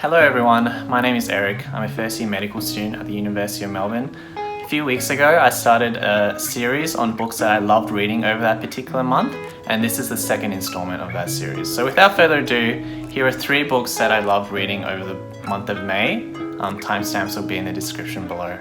Hello everyone, my name is Eric. I'm a first year medical student at the University of Melbourne. A few weeks ago I started a series on books that I loved reading over that particular month, and this is the second installment of that series. So without further ado, here are 3 books that I loved reading over the month of May. Timestamps will be in the description below.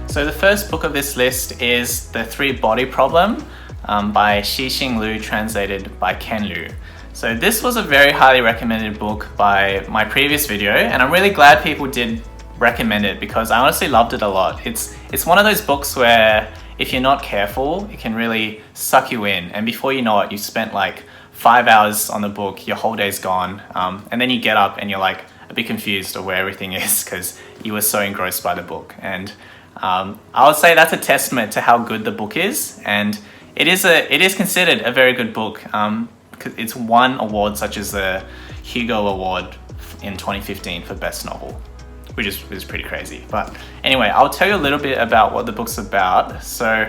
So the first book of this list is The Three-Body Problem by Cixin, translated by Ken Liu. So this was a very highly recommended book by my previous video, and I'm really glad people did recommend it because I honestly loved it a lot. It's one of those books where if you're not careful, it can really suck you in, and before you know it, you've spent like 5 hours on the book, your whole day's gone, and then you get up and you're like a bit confused of where everything is because you were so engrossed by the book. And I would say that's a testament to how good the book is, and it is considered a very good book. It's won awards such as the Hugo Award in 2015 for Best Novel, which is pretty crazy. But anyway, I'll tell you a little bit about what the book's about. So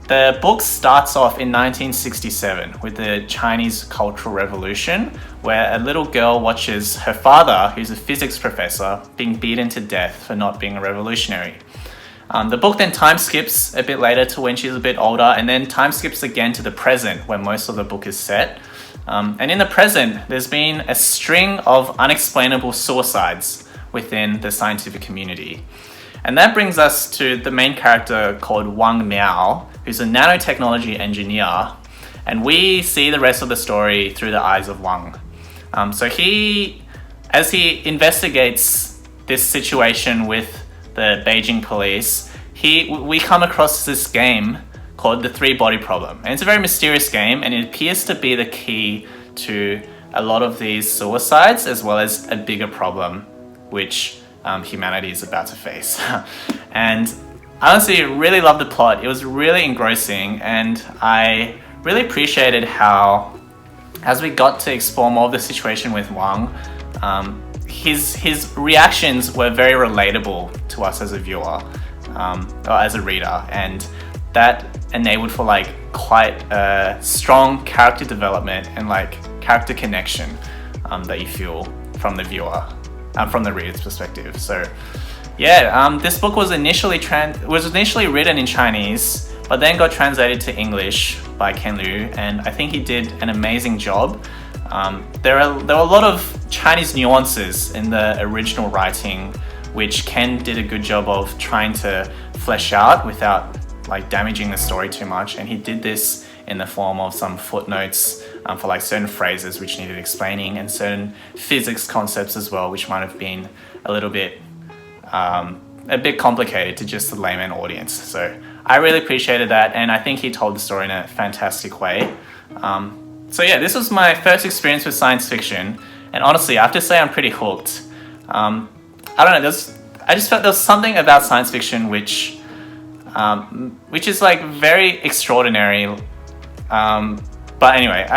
the book starts off in 1967 with the Chinese Cultural Revolution, where a little girl watches her father, who's a physics professor, being beaten to death for not being a revolutionary. The book then time skips a bit later to when she's a bit older, and then time skips again to the present where most of the book is set. And in the present, there's been a string of unexplainable suicides within the scientific community. And that brings us to the main character called Wang Miao, who's a nanotechnology engineer. And we see the rest of the story through the eyes of Wang. So as he investigates this situation with the Beijing police, we come across this game called The Three-Body Problem. And it's a very mysterious game, and it appears to be the key to a lot of these suicides, as well as a bigger problem which humanity is about to face. And I honestly really loved the plot. It was really engrossing, and I really appreciated how, as we got to explore more of the situation with Wang, his reactions were very relatable to us as a viewer, or as a reader, and that enabled for like quite a strong character development and like character connection that you feel from the viewer, from the reader's perspective. So yeah, this book was initially written in Chinese, but then got translated to English by Ken Liu, and I think he did an amazing job. There were a lot of Chinese nuances in the original writing, which Ken did a good job of trying to flesh out without like damaging the story too much. And he did this in the form of some footnotes for like certain phrases which needed explaining, and certain physics concepts as well, which might have been a bit complicated to just the layman audience. So I really appreciated that, and I think he told the story in a fantastic way. So yeah, this was my first experience with science fiction, and honestly, I have to say I'm pretty hooked. I don't know, I just felt there was something about science fiction which is like very extraordinary. But anyway,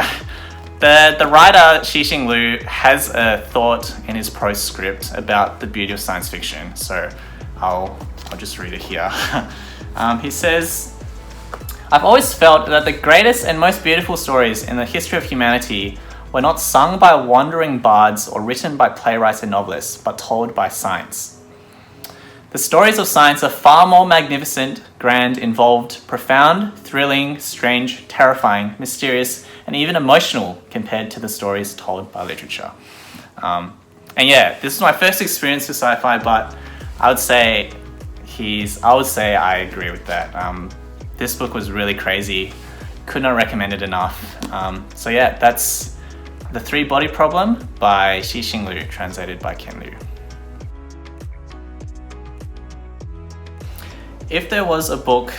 the writer Cixin Liu has a thought in his postscript about the beauty of science fiction, so I'll just read it here. He says, "I've always felt that the greatest and most beautiful stories in the history of humanity were not sung by wandering bards or written by playwrights and novelists, but told by science. The stories of science are far more magnificent, grand, involved, profound, thrilling, strange, terrifying, mysterious, and even emotional compared to the stories told by literature." And yeah, this is my first experience with sci-fi, but I would say I agree with that. This book was really crazy. Could not recommend it enough. So yeah, that's The Three-Body Problem by Cixin Liu, translated by Ken Liu. If there was a book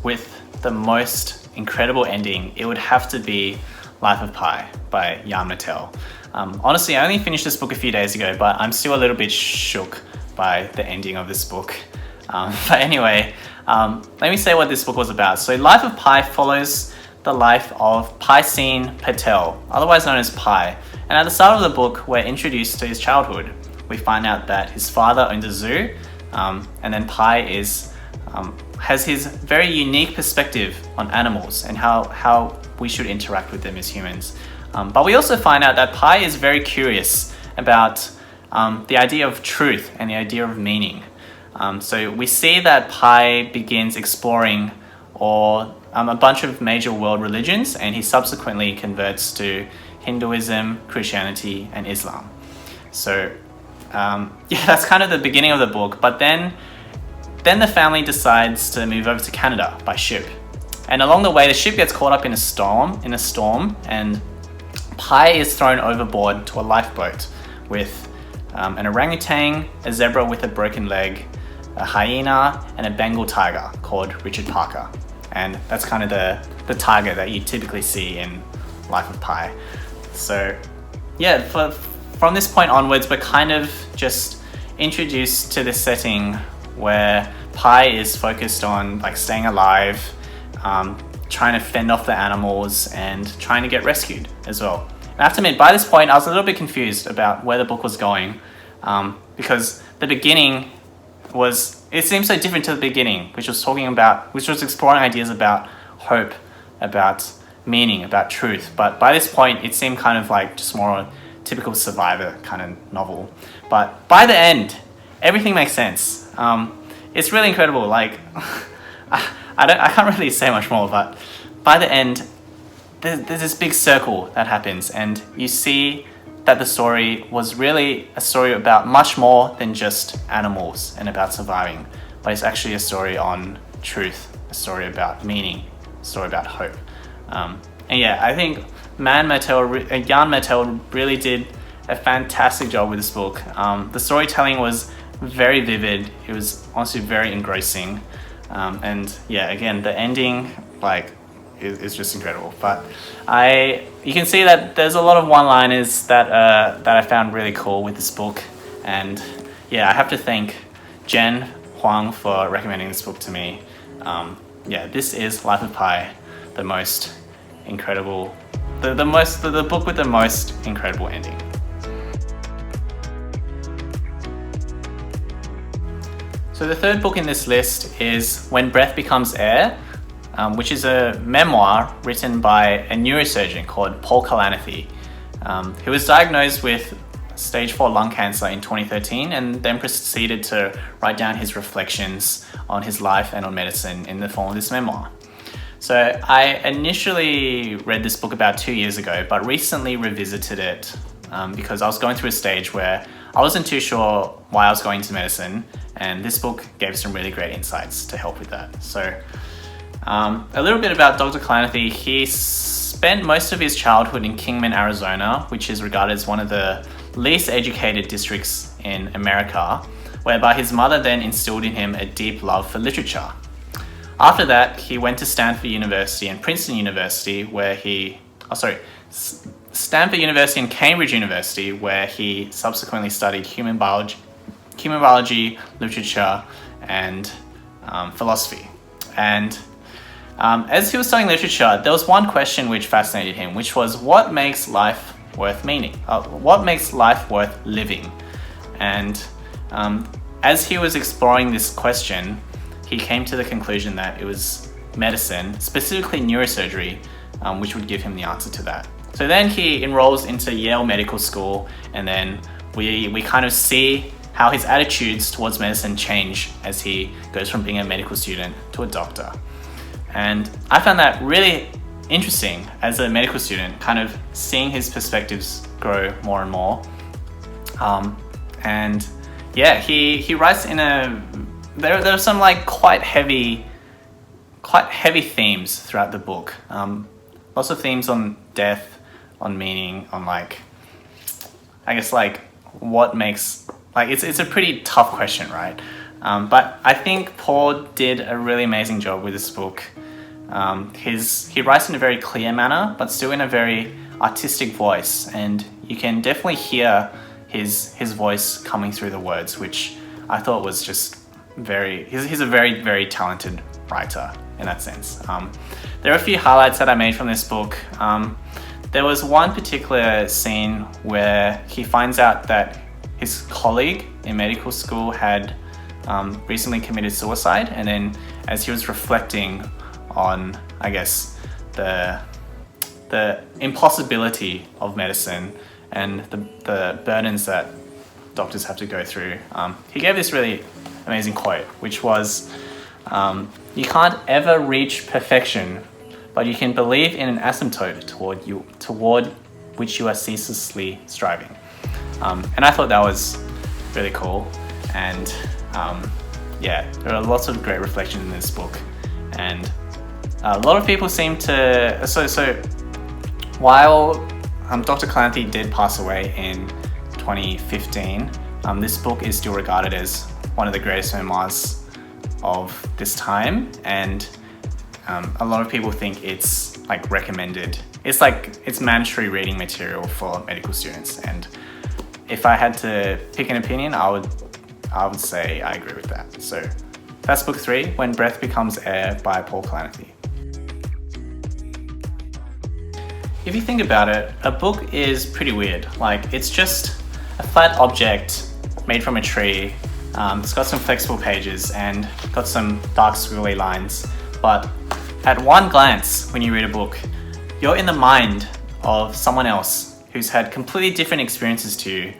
with the most incredible ending, it would have to be Life of Pi by Yann Martel. Honestly, I only finished this book a few days ago, but I'm still a little bit shook by the ending of this book. But anyway, let me say what this book was about. So Life of Pi follows the life of Cixin Patel, otherwise known as Pi. And at the start of the book, we're introduced to his childhood. We find out that his father owned a zoo, and then Pi has his very unique perspective on animals and how we should interact with them as humans. But we also find out that Pi is very curious about the idea of truth and the idea of meaning. So we see that Pi begins exploring a bunch of major world religions, and he subsequently converts to Hinduism, Christianity, and Islam. So yeah, that's kind of the beginning of the book. But then the family decides to move over to Canada by ship. And along the way, the ship gets caught up in a storm, and Pi is thrown overboard to a lifeboat with an orangutan, a zebra with a broken leg, a hyena, and a Bengal tiger called Richard Parker. And that's kind of the tiger that you typically see in Life of Pi. So yeah, from this point onwards, we're kind of just introduced to this setting where Pi is focused on like staying alive, trying to fend off the animals, and trying to get rescued as well. And I have to admit, by this point, I was a little bit confused about where the book was going, because the beginning it seems so different to the beginning, which was exploring ideas about hope, about meaning, about truth. But by this point, it seemed kind of like just more a typical survivor kind of novel. But by the end, everything makes sense. It's really incredible. Like, I can't really say much more, but by the end, there's this big circle that happens, and you see that the story was really a story about much more than just animals and about surviving, but it's actually a story on truth, a story about meaning, a story about hope. And yeah, I think Yann Martel really did a fantastic job with this book. The storytelling was very vivid. It was honestly very engrossing. And yeah, again, the ending is just incredible. But you can see that there's a lot of one-liners that I found really cool with this book. And yeah, I have to thank Jen Huang for recommending this book to me. Yeah, this is Life of Pi, the most incredible, the book with the most incredible ending. So the third book in this list is When Breath Becomes Air, which is a memoir written by a neurosurgeon called Paul Kalanithi, who was diagnosed with stage 4 lung cancer in 2013 and then proceeded to write down his reflections on his life and on medicine in the form of this memoir. So I initially read this book about 2 years ago, but recently revisited it because I was going through a stage where I wasn't too sure why I was going into medicine, and this book gave some really great insights to help with that. So a little bit about Dr. Kalanithi. He spent most of his childhood in Kingman, Arizona, which is regarded as one of the least educated districts in America, whereby his mother then instilled in him a deep love for literature. After that, he went to Stanford University and Princeton University, Stanford University and Cambridge University, where he subsequently studied human biology, literature, and philosophy. And as he was studying literature, there was one question which fascinated him, which was what makes life worth what makes life worth living? And as he was exploring this question, he came to the conclusion that it was medicine, specifically neurosurgery, which would give him the answer to that. So then he enrolls into Yale Medical School, and then we kind of see how his attitudes towards medicine change as he goes from being a medical student to a doctor. And I found that really interesting as a medical student, kind of seeing his perspectives grow more and more. And yeah, he writes in there are some like quite heavy themes throughout the book. Lots of themes on death, on meaning, on what makes, it's a pretty tough question, right? But I think Paul did a really amazing job with this book. He writes in a very clear manner, but still in a very artistic voice, and you can definitely hear his voice coming through the words, which I thought was just he's a very, very talented writer in that sense. There are a few highlights that I made from this book. There was one particular scene where he finds out that his colleague in medical school had recently committed suicide, and then as he was reflecting on, I guess, the the impossibility of medicine and the burdens that doctors have to go through. He gave this really amazing quote, which was, you can't ever reach perfection, but you can believe in an asymptote toward which you are ceaselessly striving. And I thought that was really cool. And yeah, there are lots of great reflections in this book. And a lot of people seem to, so while Dr. Kalanithi did pass away in 2015, this book is still regarded as one of the greatest memoirs of this time, and a lot of people think it's like recommended. It's mandatory reading material for medical students, and if I had to pick an opinion, I would say I agree with that. So that's book 3, When Breath Becomes Air by Paul Kalanithi. If you think about it, a book is pretty weird. Like, it's just a flat object made from a tree. It's got some flexible pages and got some dark squiggly lines. But at one glance, when you read a book, you're in the mind of someone else who's had completely different experiences to you,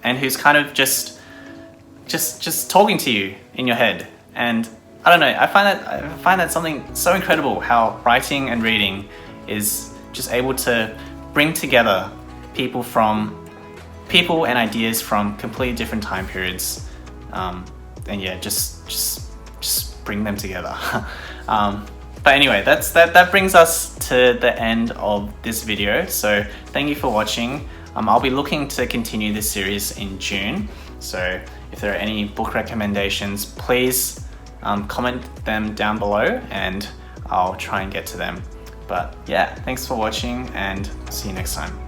and who's kind of just talking to you in your head. And I don't know, I find that something so incredible, how writing and reading is just able to bring together people and ideas from completely different time periods, and yeah, just bring them together. But anyway, that brings us to the end of this video. So thank you for watching. I'll be looking to continue this series in June. So if there are any book recommendations, please comment them down below and I'll try and get to them. But yeah, thanks for watching and see you next time.